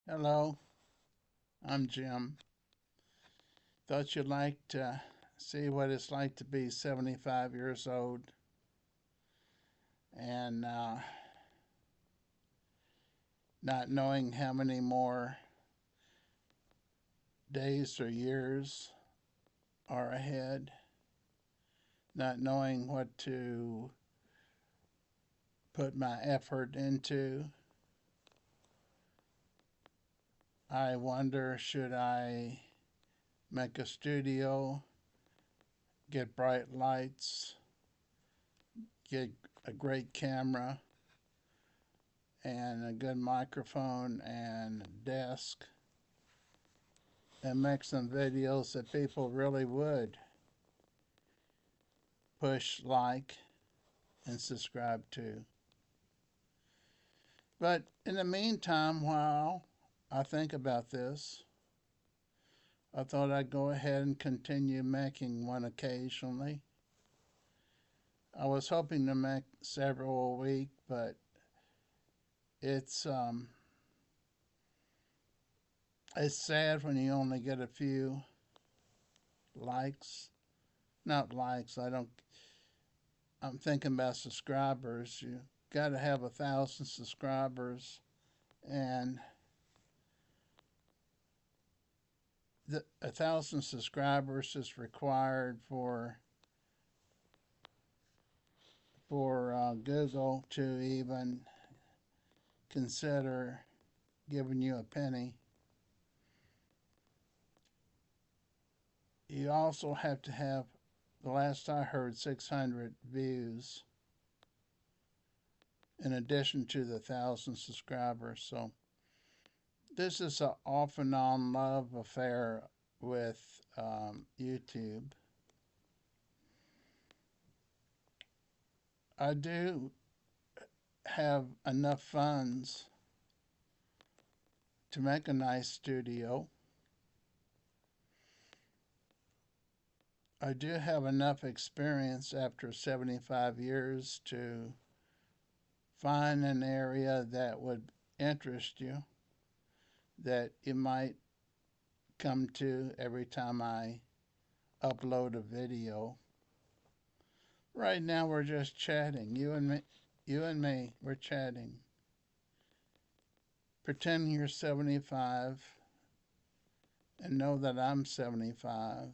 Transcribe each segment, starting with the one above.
Hello, I'm Jim. Thought you'd like to see what it's like to be 75 years old and not knowing how many more days or years are ahead, not knowing what to put my effort into. I wonder, should I make a studio, get bright lights, get a great camera, and a good microphone and desk, and make some videos that people really would push like and subscribe to. But in the meantime, while I think about this, I thought I'd go ahead and continue making one occasionally. I was hoping to make several a week, but it's um, it's sad when you only get a few likes. Not likes. I don't. I'm thinking about subscribers. You got to have 1,000 subscribers, and 1,000 subscribers is required for Google to even consider giving you a penny. You also have to have, the last I heard, 600 views in addition to the 1,000 subscribers. So this is an off and on love affair with YouTube. I do have enough funds to make a nice studio. I do have enough experience after 75 years to find an area that would interest you, that you might come to every time I upload a video. Right now we're just chatting, you and me, we're chatting. Pretend you're 75 and know that I'm 75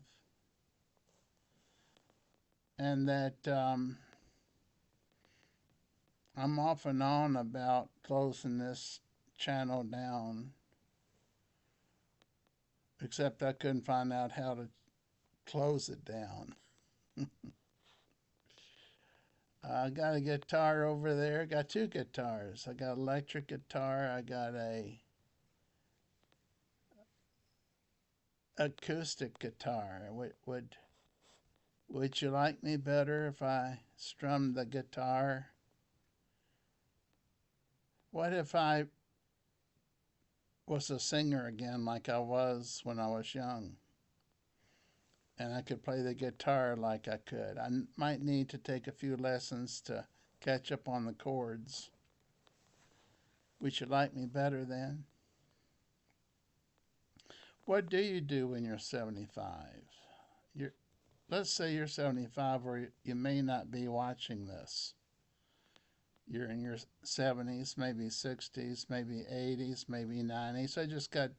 and that I'm off and on about closing this channel down, except I couldn't find out how to close it down. I got a guitar over there. Got two guitars. I got electric guitar. I got a acoustic guitar. Would you like me better if I strummed the guitar? What if I was a singer again like I was when I was young? And I could play the guitar like I could. I might need to take a few lessons to catch up on the chords. Would you like me better then? What do you do when you're 75? You're, let's say you're 75, or you may not be watching this. You're in your 70s, maybe 60s, maybe 80s, maybe 90s. I just got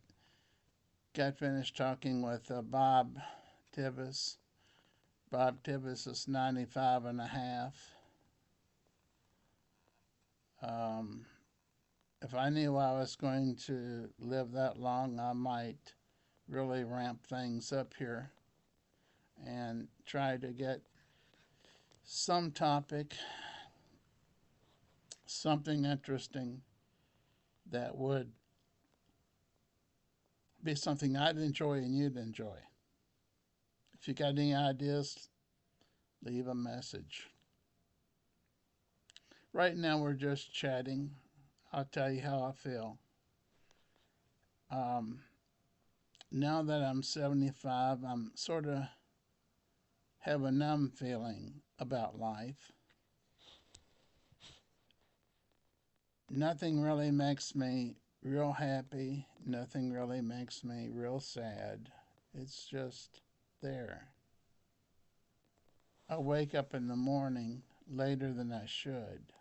finished talking with Bob Tibbs. Bob Tibbs is 95 and a half. If I knew I was going to live that long, I might really ramp things up here and try to get some topic, something interesting that would be something I'd enjoy and you'd enjoy. If you got any ideas, leave a message. Right now, we're just chatting. I'll tell you how I feel. Um, now that I'm 75, I'm sort of have a numb feeling about life. Nothing really makes me real happy. Nothing really makes me real sad. It's just there. I wake up in the morning later than I should.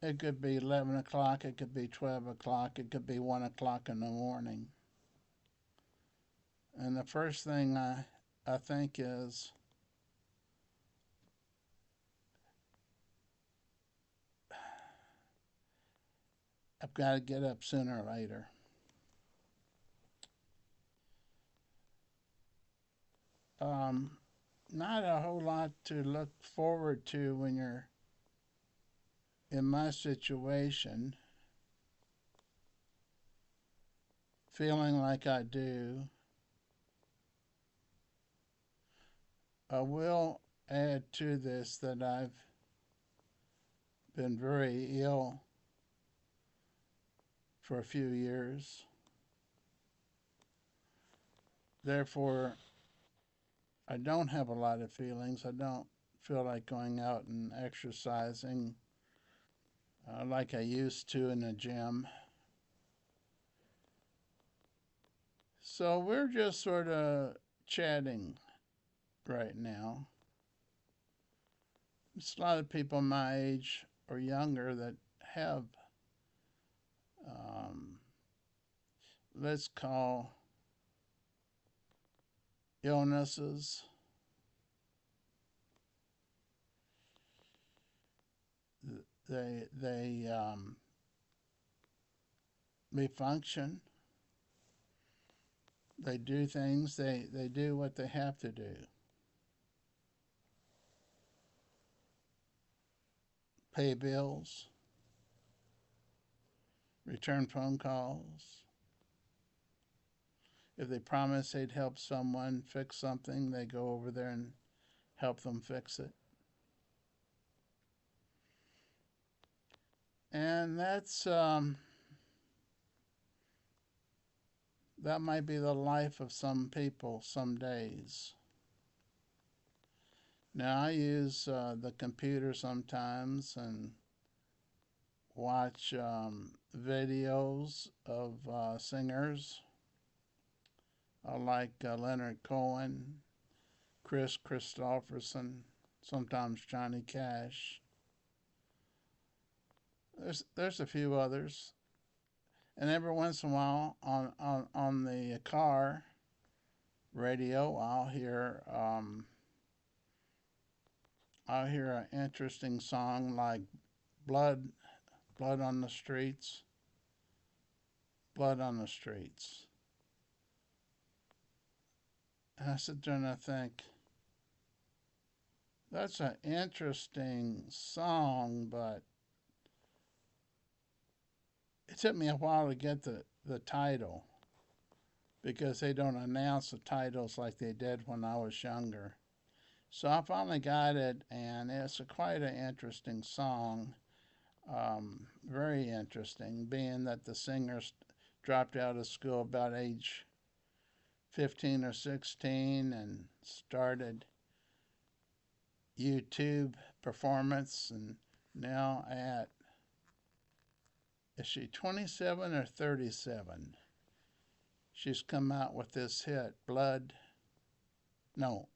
It could be 11 o'clock, it could be 12 o'clock, it could be 1 o'clock in the morning. And the first thing I think is, I've got to get up sooner or later. Um, Not a whole lot to look forward to when you're in my situation, feeling like I do. I will add to this that I've been very ill for a few years. Therefore, I don't have a lot of feelings. I don't feel like going out and exercising like I used to in the gym. So we're just sort of chatting right now. There's a lot of people my age or younger that have, um, let's call illnesses. They function. They do things. They do what they have to do. Pay bills, return phone calls. If they promise they'd help someone fix something, they go over there and help them fix it. And that might be the life of some people some days. Now I use the computer sometimes and watch videos of singers. I like Leonard Cohen, Chris Christopherson, sometimes Johnny Cash. There's a few others, and every once in a while on the car radio I'll hear an interesting song like blood blood on the streets, blood on the streets. And I sit there and I think, that's an interesting song, but it took me a while to get the title because they don't announce the titles like they did when I was younger. So I finally got it, and it's quite an interesting song. Very interesting, being that the singer dropped out of school about age 15 or 16 and started YouTube performance, and now at, is she 27 or 37? She's come out with this hit, no,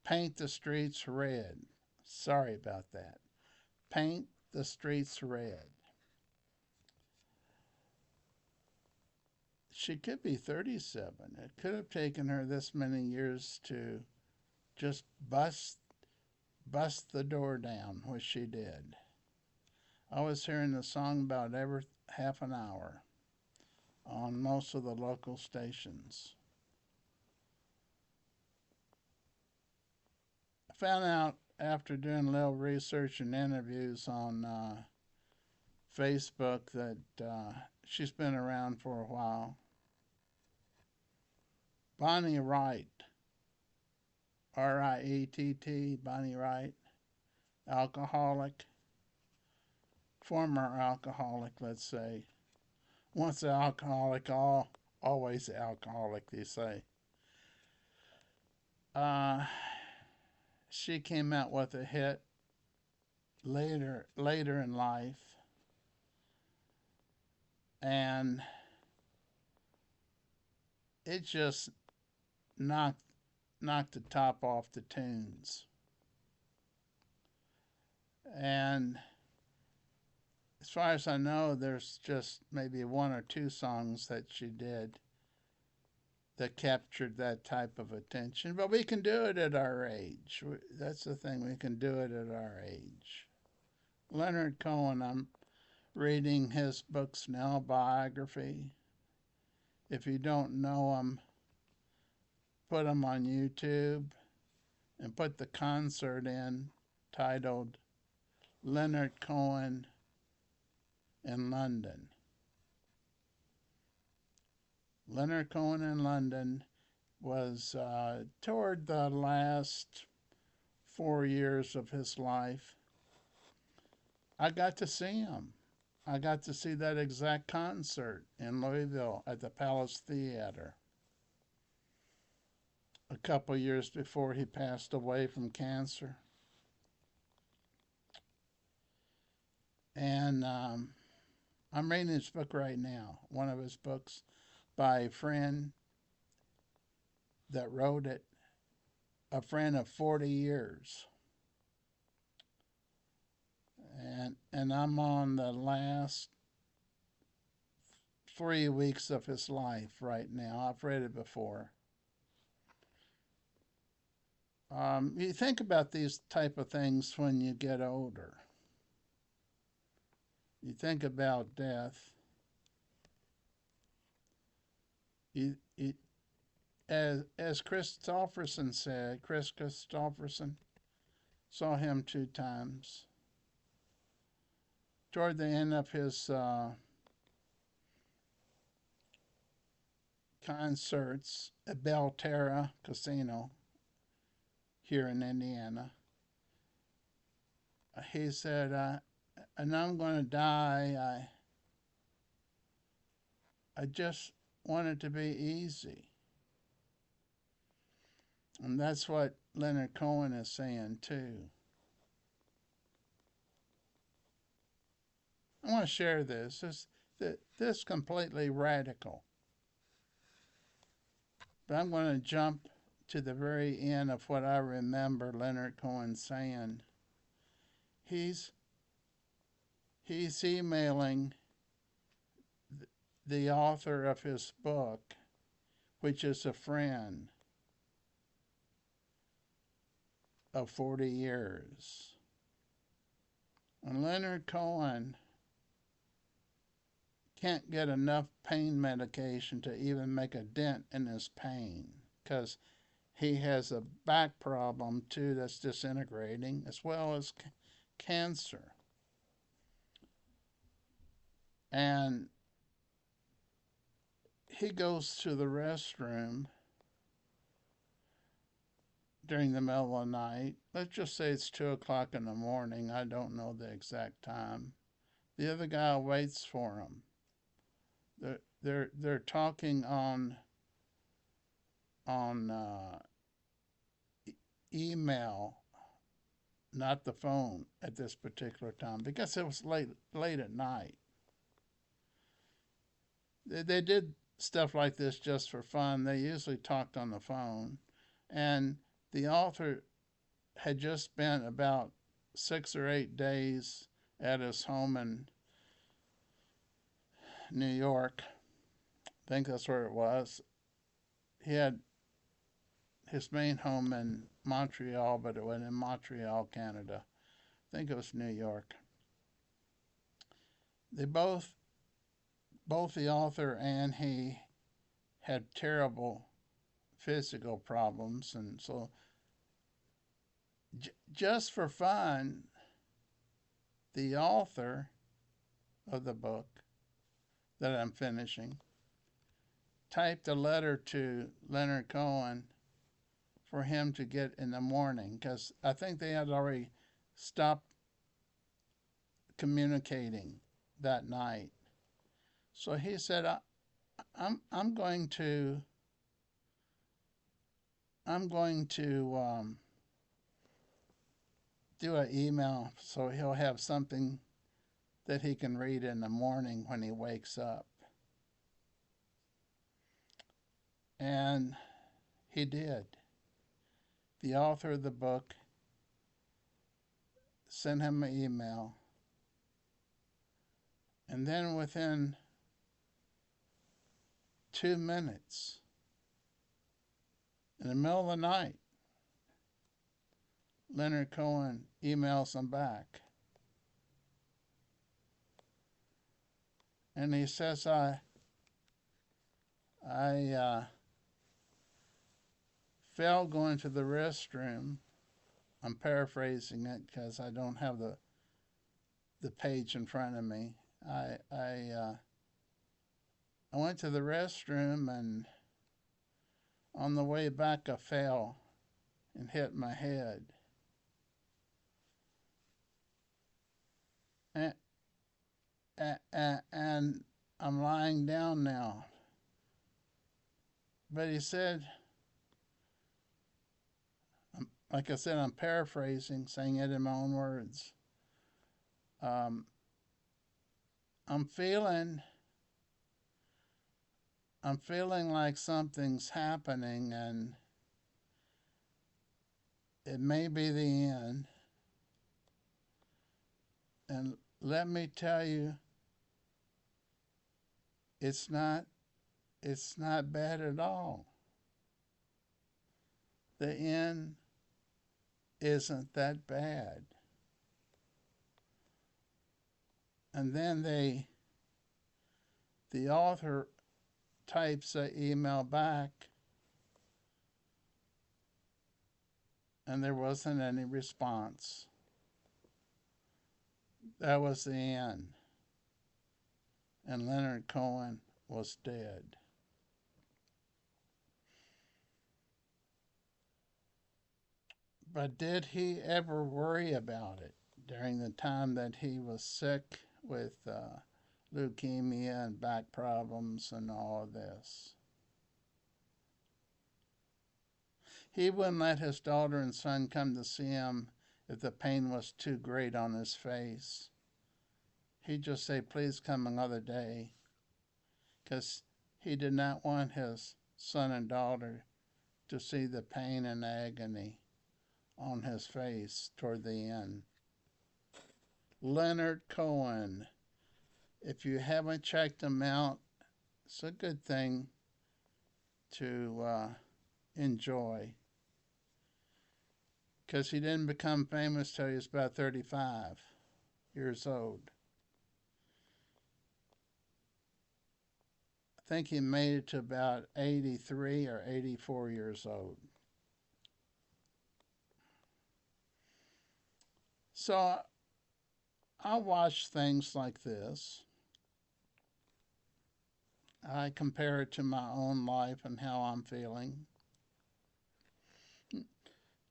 Paint the Streets Red. Sorry about that. Paint the Streets Red. She could be 37. It could have taken her this many years to just bust the door down, which she did. I was hearing the song about every half an hour on most of the local stations. I found out after doing a little research and interviews on Facebook that she's been around for a while. Bonnie Wright, Riett, Bonnie Wright, alcoholic, former alcoholic, let's say. Once an alcoholic, always an alcoholic, they say. Uh, she came out with a hit later in life. and it just knocked knocked the top off the tunes. And as far as I know, there's just maybe one or two songs that she did that captured that type of attention. But we can do it at our age. That's the thing, we can do it at our age. Leonard Cohen, I'm reading his books now, biography. If you don't know him, put him on YouTube and put the concert in titled Leonard Cohen in London. Leonard Cohen in London was toward the last 4 years of his life. I got to see him. I got to see that exact concert in Louisville at the Palace Theater a couple years before he passed away from cancer. And I'm reading his book right now, one of his books by a friend that wrote it, a friend of 40 years. And I'm on the last 3 weeks of his life right now. I've read it before. You think about these type of things when you get older. You think about death. You as Christopherson said, Chris Christopherson saw him 2 times. Toward the end of his concerts at Belterra Casino here in Indiana, he said, "I know I'm going to die. I just want it to be easy." And that's what Leonard Cohen is saying too. I want to share this. This completely radical. But I'm going to jump to the very end of what I remember Leonard Cohen saying. He's emailing the author of his book, which is a friend of 40 years. And Leonard Cohen can't get enough pain medication to even make a dent in his pain because he has a back problem too that's disintegrating as well as cancer. And he goes to the restroom during the middle of the night. Let's just say it's 2 o'clock in the morning. I don't know the exact time. The other guy waits for him. They're talking on email, not the phone at this particular time because it was late at night. They did stuff like this just for fun. They usually talked on the phone, and the author had just spent about 6 or 8 days at his home in New York. I think that's where it was. He had his main home in Montreal, but it was in Montreal, Canada. I think it was New York. They both the author and he had terrible physical problems, and so just for fun, the author of the book that I'm finishing typed a letter to Leonard Cohen for him to get in the morning because I think they had already stopped communicating that night. So he said, I'm going to do an email so he'll have something that he can read in the morning when he wakes up. And he did. The author of the book sent him an email, and then within 2 minutes, in the middle of the night, Leonard Cohen emails him back. And he says, I fell going to the restroom. I'm paraphrasing it because I don't have the page in front of me. I went to the restroom, and on the way back I fell and hit my head. And, and I'm lying down now. But he said, like I said, I'm paraphrasing, saying it in my own words. Um, I'm feeling like something's happening, and it may be the end. And let me tell you, it's not bad at all. The end isn't that bad. And then the author types an email back, and there wasn't any response. That was the end. And Leonard Cohen was dead. But did he ever worry about it during the time that he was sick with leukemia and back problems and all of this? He wouldn't let his daughter and son come to see him if the pain was too great on his face. He'd just say, please come another day, because he did not want his son and daughter to see the pain and agony on his face toward the end. Leonard Cohen. If you haven't checked him out, it's a good thing to enjoy, because he didn't become famous till he was about 35 years old. I think he made it to about 83 or 84 years old. So I watch things like this. I compare it to my own life and how I'm feeling.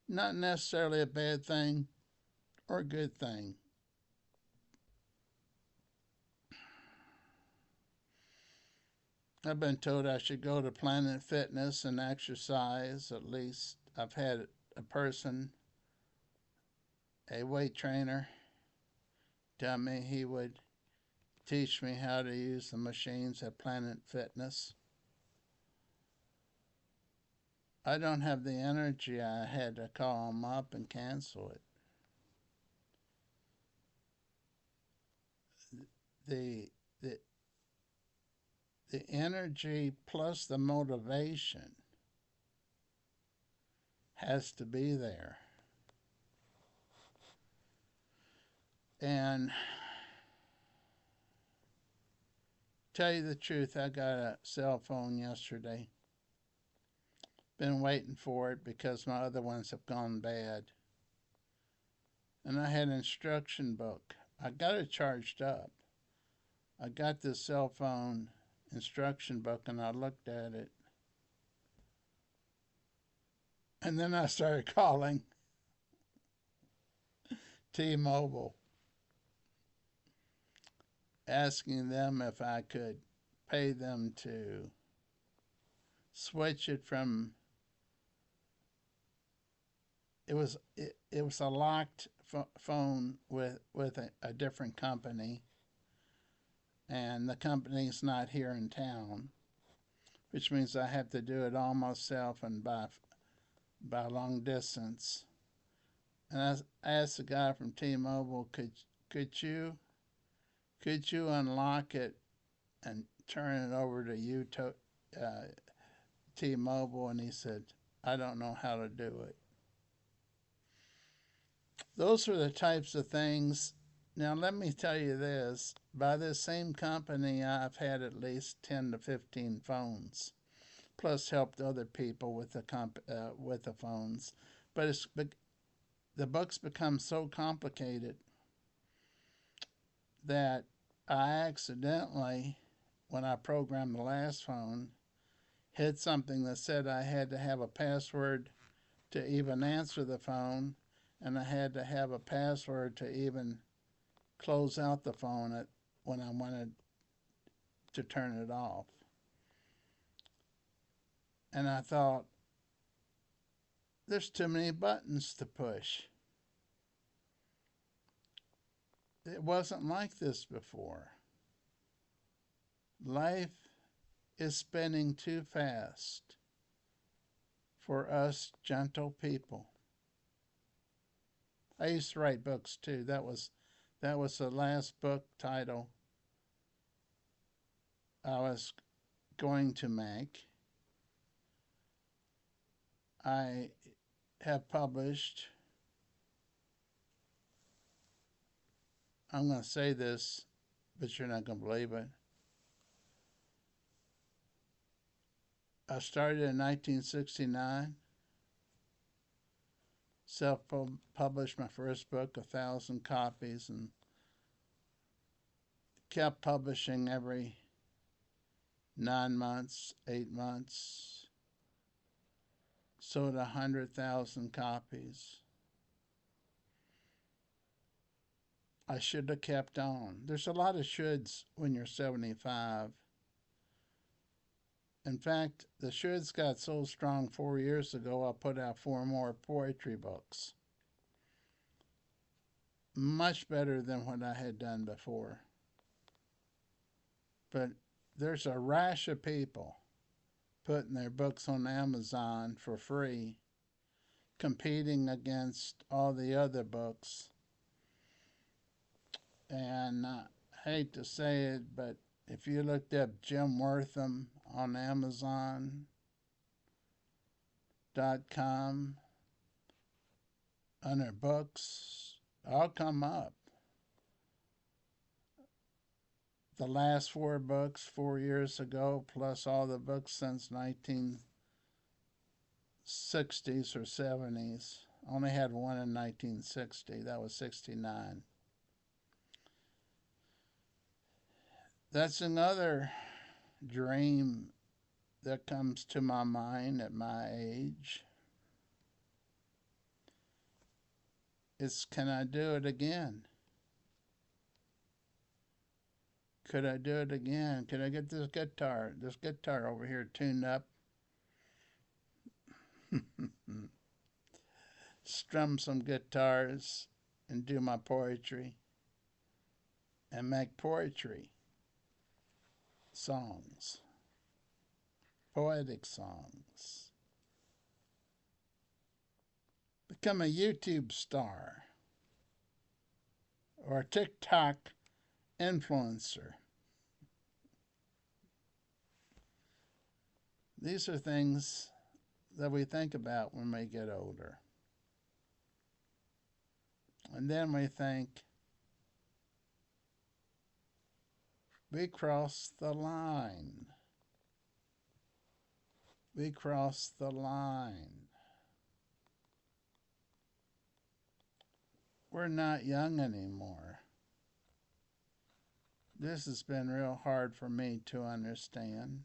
Not necessarily a bad thing or a good thing. I've been told I should go to Planet Fitness and exercise. At least I've had a person, a weight trainer, tell me he would teach me how to use the machines at Planet Fitness. I don't have the energy. I had to call him up and cancel it. The, the, the energy plus the motivation has to be there. And tell you the truth, I got a cell phone yesterday. Been waiting for it because my other ones have gone bad. And I had an instruction book. I got it charged up. I got this cell phone instruction book and I looked at it. And then I started calling T-Mobile, asking them if I could pay them to switch it from. It was a locked phone with a different company, and the company's not here in town. which means I have to do it all myself and by long distance. And I asked the guy from T-Mobile, could you could you unlock it and turn it over to you to T-Mobile? And he said, I don't know how to do it. Those are the types of things. Now, let me tell you this. By this same company, I've had at least 10 to 15 phones, plus helped other people with with the phones. But the books become so complicated that I accidentally, when I programmed the last phone, hit something that said I had to have a password to even answer the phone, and I had to have a password to even close out the phone when I wanted to turn it off. And I thought, there's too many buttons to push. It wasn't like this before. Life is spinning too fast for us gentle people. I used to write books too. That was the last book title I was going to make. I have published, I'm going to say this, but you're not going to believe it. I started in 1969, self-published my first book, 1,000 copies, and kept publishing every 9 months, 8 months, sold 100,000 copies. I should have kept on. There's a lot of shoulds when you're 75. In fact, the shoulds got so strong 4 years ago, I put out 4 more poetry books. Much better than what I had done before. But there's a rash of people putting their books on Amazon for free, competing against all the other books. And I hate to say it, but if you looked up Jim Wortham on Amazon.com under books, I'll come up. The last 4 books 4 years ago, plus all the books since 1960s or 70s. Only had one in 1960. That was 69. That's another dream that comes to my mind at my age. Is, can I do it again? Could I do it again? Could I get this guitar over here tuned up? Strum some guitars and do my poetry and make poetry songs, poetic songs. Become a YouTube star or a TikTok influencer. These are things that we think about when we get older. And then we think, we crossed the line. We crossed the line. We're not young anymore. This has been real hard for me to understand.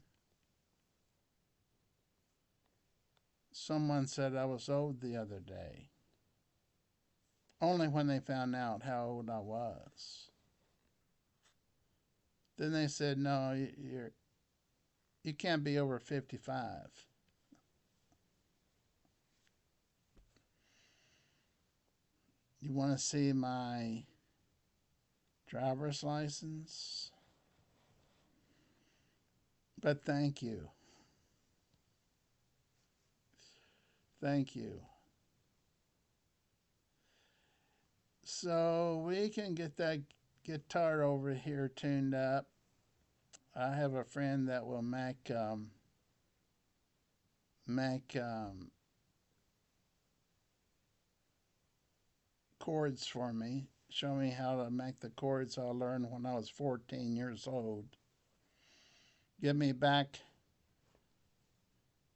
Someone said I was old the other day. Only when they found out how old I was. Then they said, no, you can't be over 55. You want to see my driver's license? But thank you. Thank you. So we can get that guitar over here tuned up. I have a friend that will make chords for me. Show me how to make the chords I learned when I was 14 years old. Get me back,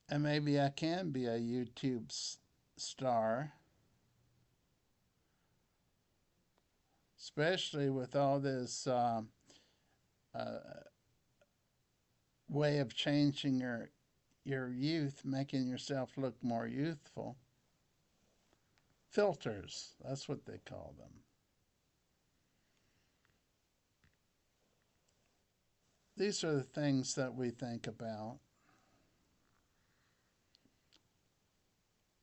and maybe I can be a YouTube star, especially with all this uh, way of changing your youth, making yourself look more youthful. Filters, that's what they call them. These are the things that we think about.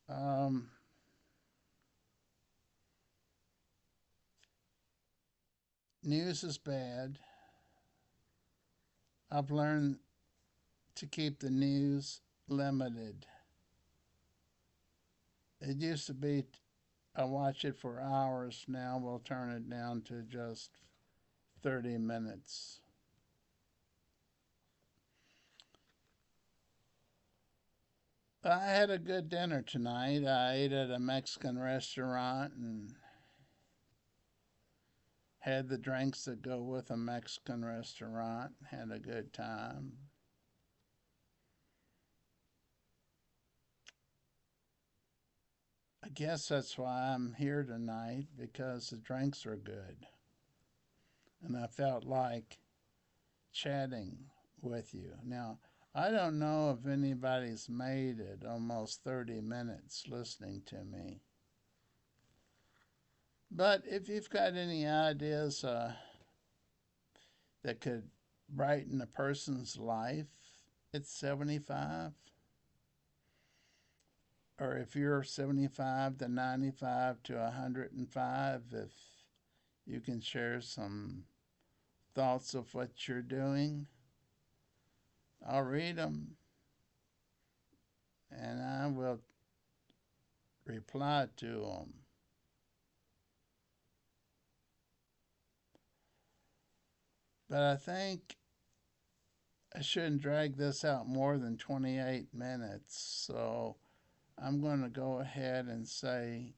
Um, News is bad. I've learned to keep the news limited. It used to be I watch it for hours. Now we'll turn it down to just 30 minutes. I had a good dinner tonight. I ate at a Mexican restaurant and had the drinks that go with a Mexican restaurant. Had a good time. I guess that's why I'm here tonight because the drinks are good. And I felt like chatting with you. Now, I don't know if anybody's made it almost 30 minutes listening to me. But if you've got any ideas that could brighten a person's life at 75, or if you're 75 to 95 to 105, if you can share some thoughts of what you're doing, I'll read them and I will reply to them. But I think I shouldn't drag this out more than 28 minutes. So I'm going to go ahead and say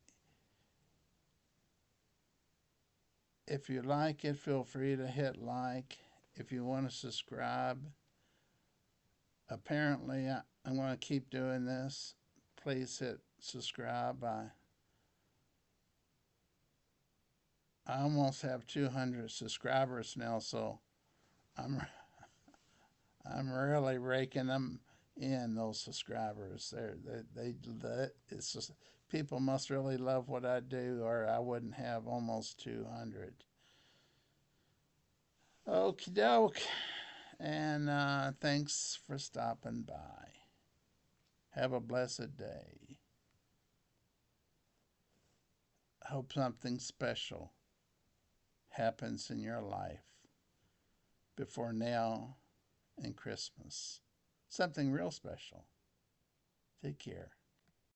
if you like it, feel free to hit like. If you want to subscribe, apparently I'm going to keep doing this. Please hit subscribe. I almost have 200 subscribers now, so I'm I'm really raking them in those subscribers. It's just people must really love what I do, or I wouldn't have almost 200. Okie doke, and thanks for stopping by. Have a blessed day. Hope something special happens in your life before now and Christmas. Something real special. Take care.